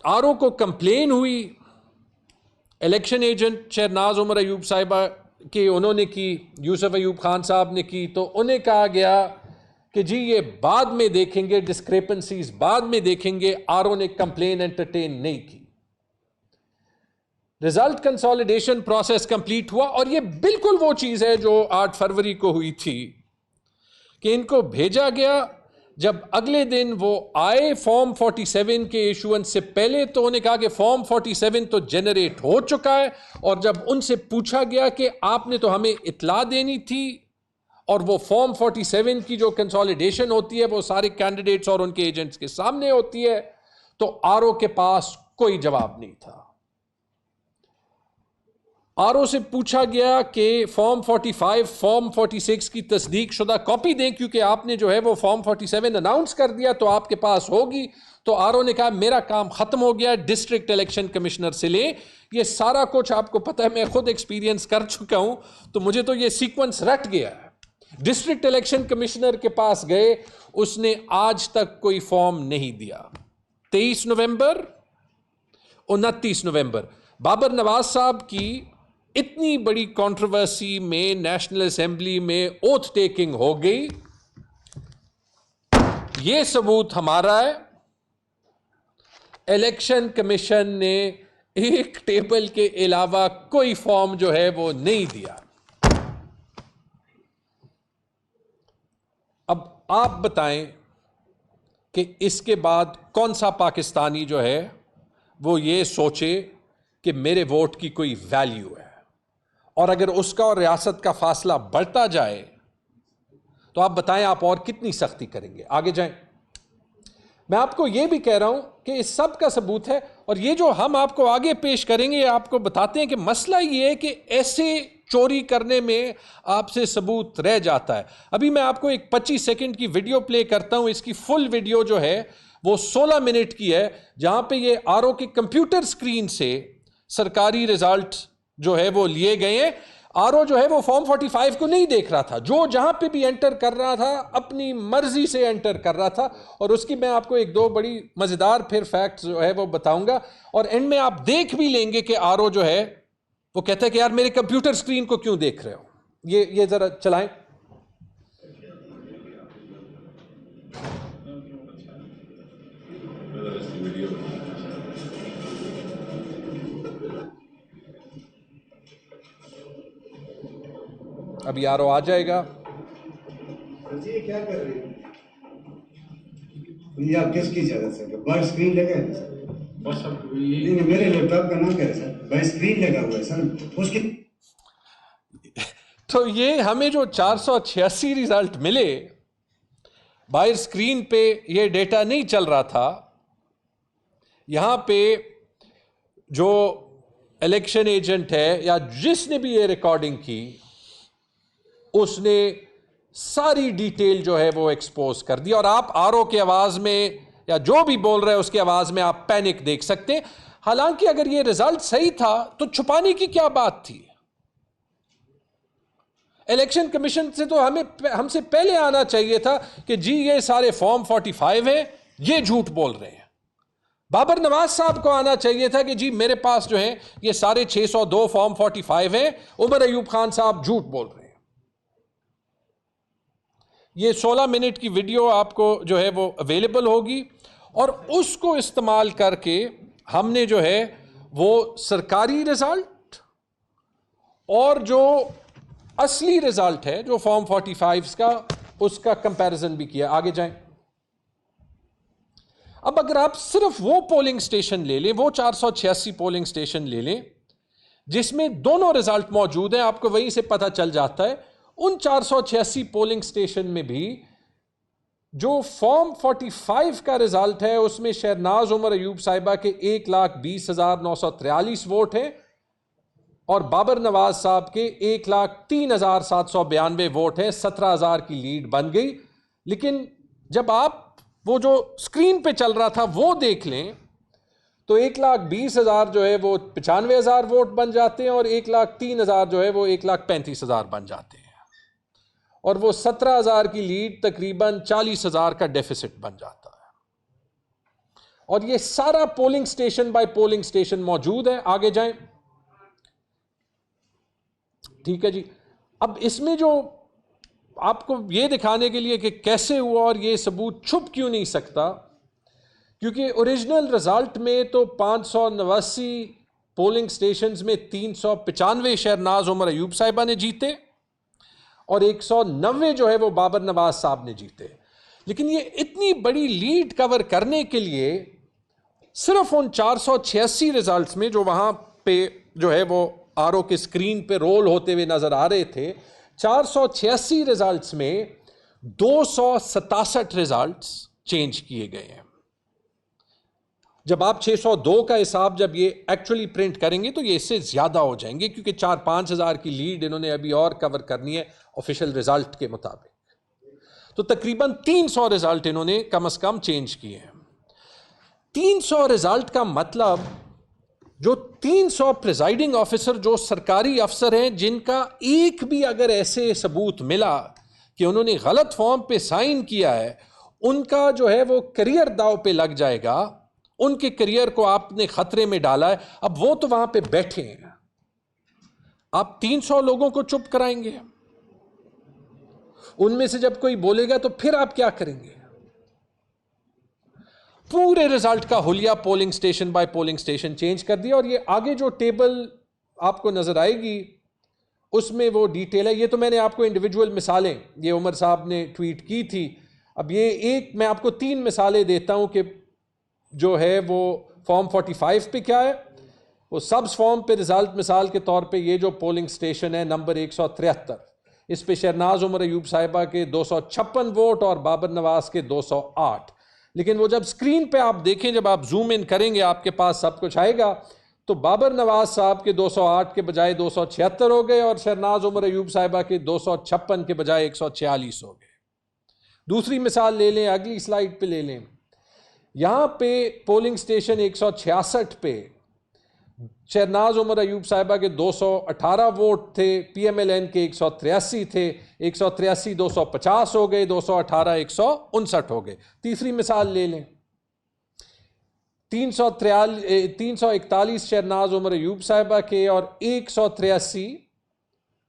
RO को complain हुई, election agent Shehnaaz Umar Ayub साहिबा की उन्होंने की, यूसुफ अयूब खान साहब ने की, तो उन्हें कहा गया कि जी ये बाद में देखेंगे, डिस्क्रेपेंसीज बाद में देखेंगे, आरओ ने कंप्लेन एंटरटेन नहीं की। रिजल्ट कंसोलिडेशन प्रोसेस कंप्लीट हुआ और ये बिल्कुल वो चीज है जो 8 फरवरी को हुई थी कि इनको भेजा गया। जब अगले दिन वो आए फॉर्म 47 के इशुएंस से पहले, तो उन्हें कहा कि फॉर्म 47 तो जनरेट हो चुका है, और जब उनसे पूछा गया कि आपने तो हमें इत्ला देनी थी, और वो फॉर्म 47 की जो कंसोलिडेशन होती है वो सारे कैंडिडेट्स और उनके एजेंट्स के सामने होती है, तो आरओ के पास कोई जवाब नहीं था। आरओ से पूछा गया कि फॉर्म 45, फॉर्म 46 की तस्दीक शुदा कॉपी दें, क्योंकि आपने जो है वो फॉर्म 47 अनाउंस कर दिया तो आपके पास होगी। तो आरओ ने कहा मेरा काम खत्म हो गया, डिस्ट्रिक्ट इलेक्शन कमिश्नर से ले। ये सारा कुछ आपको पता है, मैं खुद एक्सपीरियंस कर चुका हूं, तो मुझे तो ये सीक्वेंस रट गया है। डिस्ट्रिक्ट इलेक्शन कमिश्नर के पास गए, उसने आज तक कोई फॉर्म नहीं दिया। 23 नवंबर, 29 नवंबर बाबर नवाज साहब की इतनी बड़ी कंट्रोवर्सी में नेशनल असेंबली में ओथ टेकिंग हो गई। यह सबूत हमारा है, इलेक्शन कमीशन ने एक टेबल के अलावा कोई फॉर्म जो है वो नहीं दिया। अब आप बताएं कि इसके बाद कौन सा पाकिस्तानी जो है वो ये सोचे कि मेरे वोट की कोई वैल्यू है, और अगर उसका और रियासत का फासला बढ़ता जाए तो आप बताएं आप और कितनी सख्ती करेंगे। आगे जाएं। मैं आपको यह भी कह रहा हूं कि इस सब का सबूत है, और ये जो हम आपको आगे पेश करेंगे आपको बताते हैं कि मसला ये है कि ऐसे चोरी करने में आपसे सबूत रह जाता है। अभी मैं आपको एक 25 सेकंड की वीडियो प्ले करता हूं। इसकी फुल वीडियो जो है वो 16 मिनट की है, जहां पे ये आरओ के कंप्यूटर स्क्रीन से सरकारी रिजल्ट जो है वो लिए गए हैं। आरओ जो है वो फॉर्म 45 को नहीं देख रहा था, जो जहां पे भी एंटर कर रहा था अपनी मर्जी से एंटर कर रहा था। और उसकी मैं आपको एक दो बड़ी मजेदार फिर फैक्ट्स जो है वो बताऊंगा, और एंड में आप देख भी लेंगे कि आरओ जो है वो कहता है कि यार मेरे कंप्यूटर स्क्रीन को क्यों देख रहे हो। ये जरा चलाएं। अभी आरओ आ जाएगा। ये क्या कर रहे हैं? ये आप किसकी इजाजत से? बाहर स्क्रीन लगा है सर। नहीं, मेरे लैपटॉप का नाम क्या है सर? बाहर स्क्रीन लगा हुआ है सर उसकी। तो ये हमें जो 486 रिजल्ट मिले, बाहर स्क्रीन पे ये डेटा नहीं चल रहा था। यहां पे जो इलेक्शन एजेंट है या जिसने भी ये रिकॉर्डिंग की, उसने सारी डिटेल जो है वो एक्सपोज कर दी। और आप आरओ की आवाज में या जो भी बोल रहे हैं उसकी आवाज में आप पैनिक देख सकते हैं। हालांकि अगर ये रिजल्ट सही था तो छुपाने की क्या बात थी? इलेक्शन कमीशन से तो हमसे पहले आना चाहिए था कि जी ये सारे फॉर्म 45 हैं, ये झूठ बोल रहे हैं। बाबर नवाज साहब को आना चाहिए था कि जी मेरे पास जो है ये सारे 602 फॉर्म 45 हैं, उमर अयूब खान साहब झूठ बोल रहे हैं। ये 16 मिनट की वीडियो आपको जो है वो अवेलेबल होगी, और उसको इस्तेमाल करके हमने जो है वो सरकारी रिजल्ट और जो असली रिजल्ट है जो फॉर्म 45 का, उसका कंपैरिजन भी किया। आगे जाएं। अब अगर आप सिर्फ वो पोलिंग स्टेशन ले लें, वो 486 पोलिंग स्टेशन ले लें जिसमें दोनों रिजल्ट मौजूद हैं, आपको वहीं से पता चल जाता है। उन 486 पोलिंग स्टेशन में भी जो फॉर्म 45 का रिजल्ट है उसमें शहनाज उमर अयूब साहिबा के 1,20,943 वोट हैं, और बाबर नवाज साहब के 1,03,792 वोट हैं। 17,000 की लीड बन गई। लेकिन जब आप वो जो स्क्रीन पे चल रहा था वो देख लें तो 1,20,000 जो है वो 95,000 वोट बन जाते हैं, और 1,03,000 जो है वो 1,35,000 बन जाते हैं, और वो 17,000 की लीड तकरीबन 40,000 का डेफिसिट बन जाता है। और ये सारा polling station by polling station मौजूद है। आगे जाएं, ठीक है जी। अब इसमें जो आपको ये दिखाने के लिए कि कैसे हुआ और ये सबूत छुप क्यों नहीं सकता, क्योंकि ओरिजिनल रिजल्ट में तो 589 पोलिंग स्टेशंस में 395 शहनाज उमर अयूब साहिबा ने जीते और 190 जो है वो बाबर नवाज साहब ने जीते। लेकिन ये इतनी बड़ी लीड कवर करने के लिए सिर्फ उन 486 रिजल्ट्स में जो वहां पे जो है वो आरओ के स्क्रीन पे रोल होते हुए नजर आ रहे थे, 486 रिजल्ट्स में 267 रिजल्ट्स चेंज किए गए हैं। जब आप 602 का हिसाब जब ये एक्चुअली प्रिंट करेंगे तो ये इससे ज्यादा हो जाएंगे, क्योंकि 4-5 हज़ार की लीड इन्होंने अभी और कवर करनी है ऑफिशियल रिजल्ट के मुताबिक। तो तकरीबन 300 रिजल्ट इन्होंने कम से कम चेंज किए हैं। 300 रिजल्ट का मतलब जो 300 प्रिजाइडिंग ऑफिसर जो सरकारी अफसर हैं, जिनका एक भी अगर ऐसे सबूत मिला कि उन्होंने गलत फॉर्म पे साइन किया है, उनका जो है वो करियर दांव पे लग जाएगा। उनके करियर को आपने खतरे में डाला है। अब वो तो वहां पे बैठे हैं, आप 300 लोगों को चुप कराएंगे? उनमें से जब कोई बोलेगा तो फिर आप क्या करेंगे? पूरे रिजल्ट का हुलिया polling station by polling station change कर दिया। और ये आगे जो टेबल आपको नजर आएगी उसमें वो डिटेल है। ये तो मैंने आपको इंडिविजुअल मिसालें ये उमर साहब ने ट्वीट की थी। अब ये एक मैं आपको 3 मिसालें देता हूं कि जो है वो फॉर्म 45 पे क्या है। वो सब्स फॉर्म पे रिजल्ट मिसाल के तौर पे ये जो पोलिंग स्टेशन है नंबर 173, इस पे शहनाज उमर अयूब साहिबा के 256 वोट और बाबर नवाज के 208। लेकिन वो जब स्क्रीन पे आप देखें, जब आप जूम इन करेंगे आपके पास सब कुछ आएगा, तो बाबर नवाज साहब के 208 के बजाय 276 हो गए और शहनाज उमर अयूब साहिबा के 256 के बजाय 146 हो गए। दूसरी मिसाल ले लें, अगली स्लाइड पे ले लें। यहां पे पोलिंग स्टेशन 166 पे शहनाज उमर अयूब साहिबा के 218 वोट थे, पीएमएलएन के 183 थे। 183 250 हो गए, 218 159 हो गए। तीसरी मिसाल ले लें, 341 शहनाज उमर अयूब साहिबा के और 183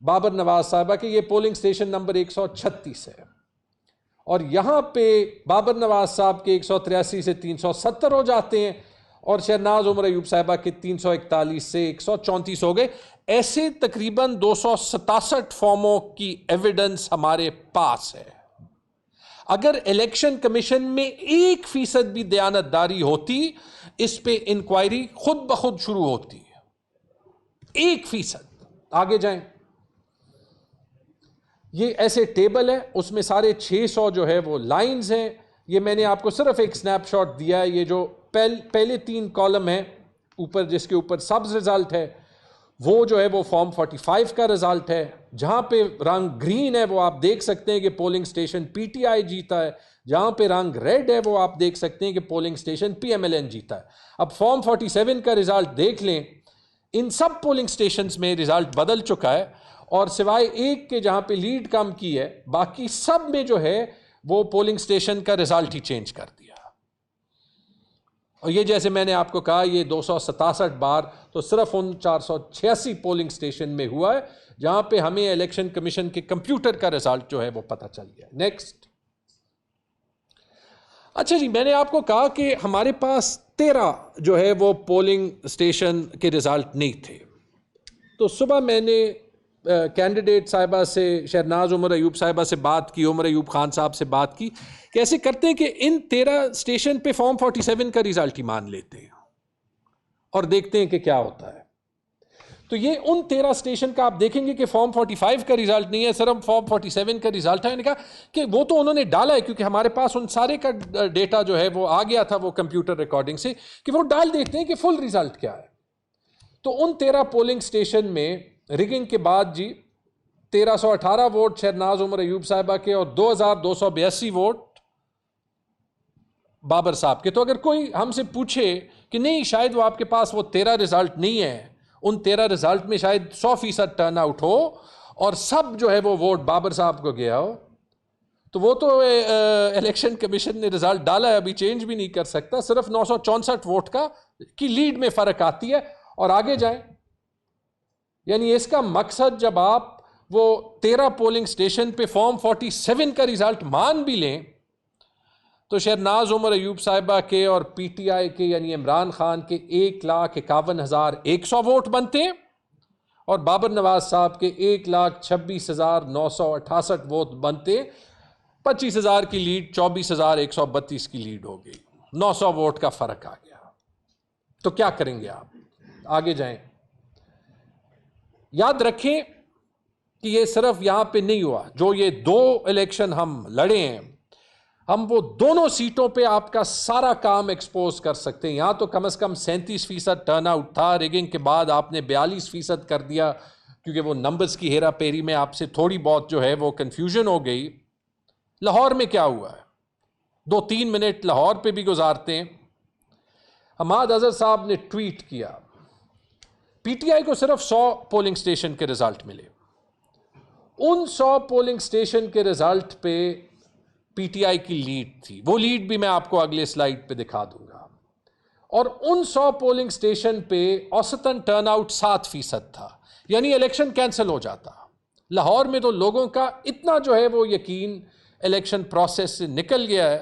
बाबर नवाज साहिबा के। ये पोलिंग स्टेशन नंबर 136 है। और यहां पे बाबर नवाज साहब के 183 से 370 हो जाते हैं और शहनाज उमर अयूब साहिबा के 341 से 134 हो गए। ऐसे तकरीबन 267 फॉर्मों की एविडेंस हमारे पास है। अगर इलेक्शन कमीशन में 1% भी दयानतदारी होती, इस पे इंक्वायरी खुद ब खुद शुरू होती है। 1%। आगे जाएं, ये ऐसे टेबल है, उसमें सारे 600 जो है वो लाइंस हैं। ये मैंने आपको सिर्फ एक स्नैपशॉट दिया है। ये जो पहले 3 कॉलम है ऊपर, जिसके ऊपर सब्ज रिजल्ट है, वो जो है वो फॉर्म 45 का रिजल्ट है। जहां पे रंग ग्रीन है वो आप देख सकते हैं कि पोलिंग स्टेशन पीटीआई जीता है। जहां पे रंग रेड है वो आप देख सकते हैं कि पोलिंग स्टेशन पीएमएलएन जीता है। अब फॉर्म 47 का रिजल्ट देख लें, इन सब पोलिंग स्टेशंस में रिजल्ट बदल चुका है और सिवाय एक के जहां पे लीड कम की है, बाकी सब में जो है वो पोलिंग स्टेशन का रिजल्ट ही चेंज कर दिया। और ये जैसे मैंने आपको कहा, ये 267 बार तो सिर्फ उन 486 पोलिंग स्टेशन में हुआ है जहां पे हमें इलेक्शन कमीशन के कंप्यूटर का रिजल्ट जो है वो पता चल गया। नेक्स्ट। अच्छा जी, मैंने आपको कहा कि हमारे पास 13 जो है वो पोलिंग स्टेशन के रिजल्ट नहीं थे। तो सुबह मैंने कैंडिडेट साहिबा से, शहनाज उमर अयूब साहिबा से बात की, उमर अयूब खान साहब से बात की, कैसे करते हैं कि इन 13 स्टेशन पे फॉर्म 47 का रिजल्ट ही मान लेते हैं और देखते हैं कि क्या होता है। तो ये उन 13 स्टेशन का आप देखेंगे कि फॉर्म 45 का रिजल्ट नहीं है, सिर्फ फॉर्म 47 का रिजल्ट है। मैंने कहा कि वो तो उन्होंने डाला है, क्योंकि हमारे पास उन सारे का डेटा जो है वो आ गया था वो कंप्यूटर रिकॉर्डिंग से, कि वो डाल देते हैं कि फुल रिजल्ट क्या है। तो उन 13 पोलिंग स्टेशन में रिगिंग के बाद जी 1318 वोट शहनाज उमर अयूब साहिबा के और 2282 वोट बाबर साहब के। तो अगर कोई हमसे पूछे कि नहीं शायद वो आपके पास वो 13 रिजल्ट नहीं है, उन 13 रिजल्ट में शायद 100% टर्न आउट हो और सब जो है वो वोट बाबर साहब को गया हो, तो वो तो इलेक्शन कमीशन ने रिजल्ट डाला है, अभी चेंज भी नहीं कर सकता। सिर्फ 964 वोट की लीड में फर्क आती है और आगे जाएं। यानी इसका मकसद, जब आप वो 13 पोलिंग स्टेशन पे फॉर्म 47 का रिजल्ट मान भी लें, तो शहनाज उमर अयूब साहिबा के और पीटीआई के यानी इमरान खान के 1,51,100 वोट बनते हैं और बाबर नवाज साहब के 1,26,968 वोट बनते। 25,000 की लीड 24,132 की लीड हो गई। 900 वोट का फर्क आ गया। तो क्या करेंगे आप? आगे जाएं। याद रखें कि ये सिर्फ यहां पे नहीं हुआ। जो ये 2 इलेक्शन हम लड़े हैं, हम वो दोनों सीटों पे आपका सारा काम एक्सपोज कर सकते हैं। यहां तो कम से कम 37% टर्नआउट था। रिगिंग के बाद आपने 42% कर दिया, क्योंकि वो नंबर्स की हेरा फेरी में आपसे थोड़ी बहुत जो है वो कंफ्यूजन हो गई। लाहौर में क्या हुआ है? 2-3 मिनट लाहौर पे भी गुजारते हैं। हमाद अजहर साहब ने ट्वीट किया, पीटीआई को सिर्फ 100 पोलिंग स्टेशन के रिजल्ट मिले। उन 100 पोलिंग स्टेशन के रिजल्ट पे पीटीआई की लीड थी। वो लीड भी मैं आपको अगले स्लाइड पे दिखा दूंगा। और उन 100 पोलिंग स्टेशन पे औसतन टर्नआउट 7% था। यानी इलेक्शन कैंसिल हो जाता। लाहौर में तो लोगों का इतना जो है वो यकीन इलेक्शन प्रोसेस से निकल गया है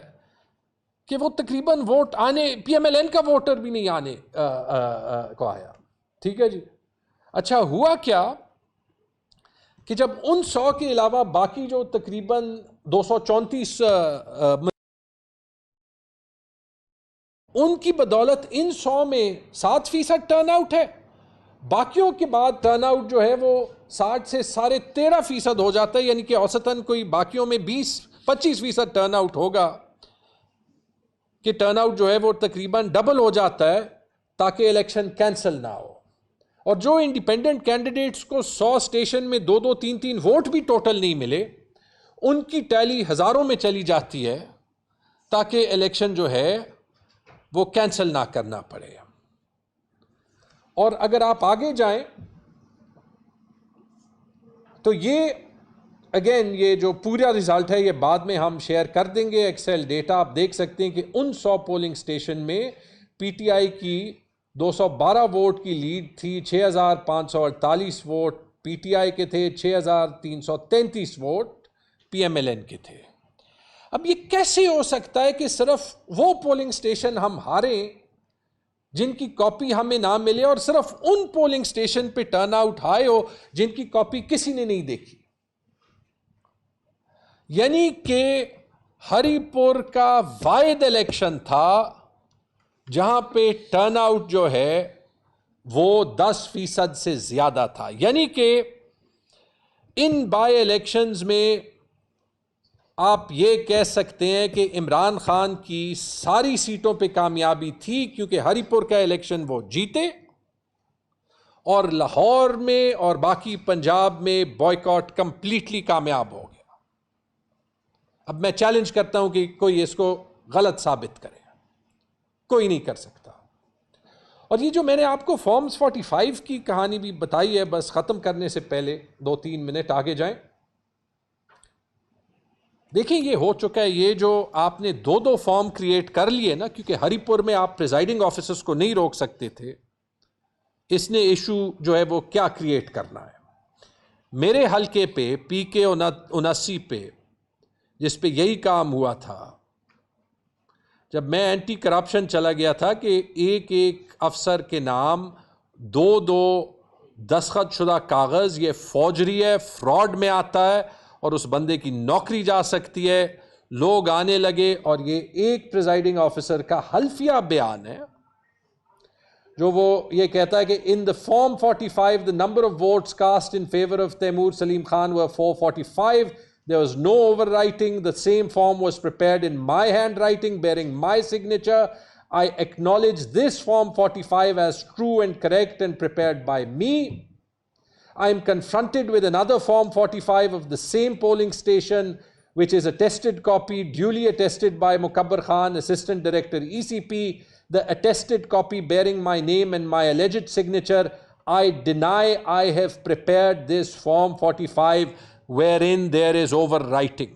कि वो तकरीबन वोट आने, पीएमएलएन का वोटर भी नहीं आने को आया। ठीक है जी। अच्छा, हुआ क्या कि जब उन 100 के अलावा बाकी जो तकरीबन 234 उनकी बदौलत इन 100 में 7% टर्नआउट है। बाकियों के बाद टर्नआउट जो है वो 60 से 13.5% हो जाता है। यानी कि औसतन कोई बाकियों में 20-25% टर्नआउट होगा, कि टर्नआउट जो है वो तकरीबन डबल हो जाता है ताकि इलेक्शन कैंसिल ना हो। और जो इंडिपेंडेंट कैंडिडेट्स को 100 स्टेशन में 2-2, 3-3 वोट भी टोटल नहीं मिले, उनकी टैली हजारों में चली जाती है ताकि इलेक्शन जो है वो कैंसिल ना करना पड़े। और अगर आप आगे जाएं तो ये अगेन, ये जो पूरा रिजल्ट है ये बाद में हम शेयर कर देंगे एक्सेल डेटा। आप देख सकते हैं कि उन 100 पोलिंग स्टेशन में पीटीआई की 212 वोट की लीड थी। 6,548 वोट पीटीआई के थे, 6,333 वोट पीएमएलएन के थे। अब ये कैसे हो सकता है कि सिर्फ वो पोलिंग स्टेशन हम हारे जिनकी कॉपी हमें ना मिले, और सिर्फ उन पोलिंग स्टेशन पे टर्नआउट हाई हो जिनकी कॉपी किसी ने नहीं देखी? यानी कि हरिपुर का वाहिद इलेक्शन था जहां पे टर्नआउट जो है वो 10% से ज्यादा था। यानी कि इन बाय इलेक्शंस में आप ये कह सकते हैं कि इमरान खान की सारी सीटों पे कामयाबी थी, क्योंकि हरिपुर का इलेक्शन वो जीते और लाहौर में और बाकी पंजाब में बॉयकॉट कंप्लीटली कामयाब हो गया। अब मैं चैलेंज करता हूं कि कोई इसको गलत साबित करे। कोई नहीं कर सकता। और ये जो मैंने आपको फॉर्म्स 45 की कहानी भी बताई है, बस खत्म करने से पहले 2-3 मिनट आगे जाएं। देखिए, ये हो चुका है। ये जो आपने 2-2 फॉर्म क्रिएट कर लिए ना, क्योंकि हरिपुर में आप प्रिजाइडिंग ऑफिसर्स को नहीं रोक सकते थे, इसने इशू जो है वो क्या क्रिएट करना है। मेरे हलके पे PK 79 पे, जिस पे यही काम हुआ था, जब मैं एंटी करप्शन चला गया था कि एक एक अफसर के नाम 2-2 दस्तखत शुदा कागज़, ये फौजरी है, फ्रॉड में आता है और उस बंदे की नौकरी जा सकती है। लोग आने लगे और ये एक प्रिजाइडिंग ऑफिसर का हल्फिया बयान है जो वो ये कहता है कि in the form 45 the number of votes cast in favour of Taimur Salim Khan were 445. There was no overwriting. The same form was prepared in my handwriting bearing my signature. I acknowledge this form 45 as true and correct and prepared by me. I am confronted with another form 45 of the same polling station, which is a tested copy, duly attested by Mukabbar Khan, Assistant Director ECP. The attested copy bearing my name and my alleged signature. I deny I have prepared this form 45 wherein there is overwriting.